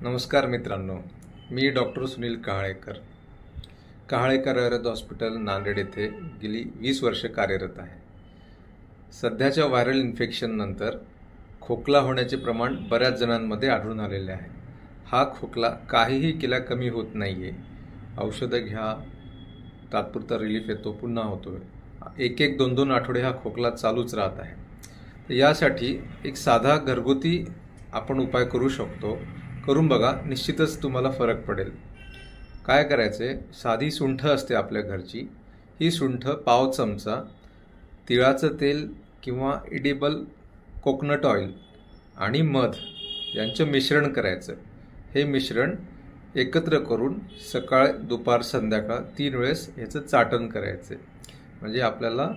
नमस्कार मित्रांनो, मी doctor Sunil कहाळेकर. कहाळेकर Ayurveda hospital Nanded येथे गेली 20 वर्षे कार्यरत आहे. सध्याच्या व्हायरल इन्फेक्शननंतर खोकला होण्याचे प्रमाण बऱ्याच जणांमध्ये आढळून आलेले आहे. हा खोकला काहीही केल्या कमी होत नाही आहे. औषधं घ्या, तात्पुरता रिलीफ येतो, पुन्हा होतो. एक 2-2 आठवडे हा खोकला चालूच राहत आहे. तर यासाठी एक साधा घरगुती आपण उपाय करू शकतो. करून बघा, निश्चितच तुम्हाला फरक पडेल. काय करायचे, साधी सुंठ असते आपल्या घरची. ही सुंठ पाव चमचा तिळाचं तेल किंवा एडिबल कोकोनट ऑइल आणि मध यांचं मिश्रण करायचं. हे मिश्रण एकत्र करून सकाळ, दुपार, संध्याकाळ 3 वेळेस ह्याचं चाटण करायचं. म्हणजे आपल्याला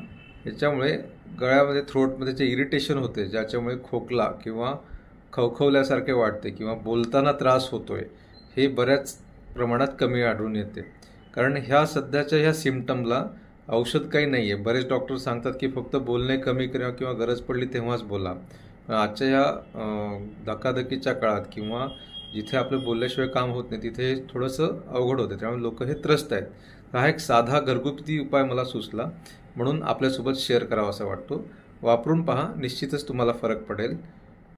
याच्यामुळे गळ्यामध्ये, थ्रोटमध्ये जे इरिटेशन होते, ज्याच्यामुळे खोकला किंवा खवखवल्यासारखे वाटते किंवा बोलताना त्रास होतोय, हे बऱ्याच प्रमाणात कमी आढळून येते. कारण सध्याच्या ह्या सिम्पटमला औषध काही नाही आहे. बरेच डॉक्टर सांगतात की फक्त बोलणे कमी करा किंवा गरज पडली तेव्हाच बोला. आजच्या ह्या धकाधकीच्या काळात किंवा जिथे आपलं बोलल्याशिवाय काम होत नाही, तिथे थोडंसं अवघड होते. त्यामुळे लोक हे त्रस्त आहेत. हा एक साधा घरगुती उपाय मला सुचला, म्हणून आपल्यासोबत शेअर करावा असा वाटतो. वापरून पहा, निश्चितच तुम्हाला फरक पडेल.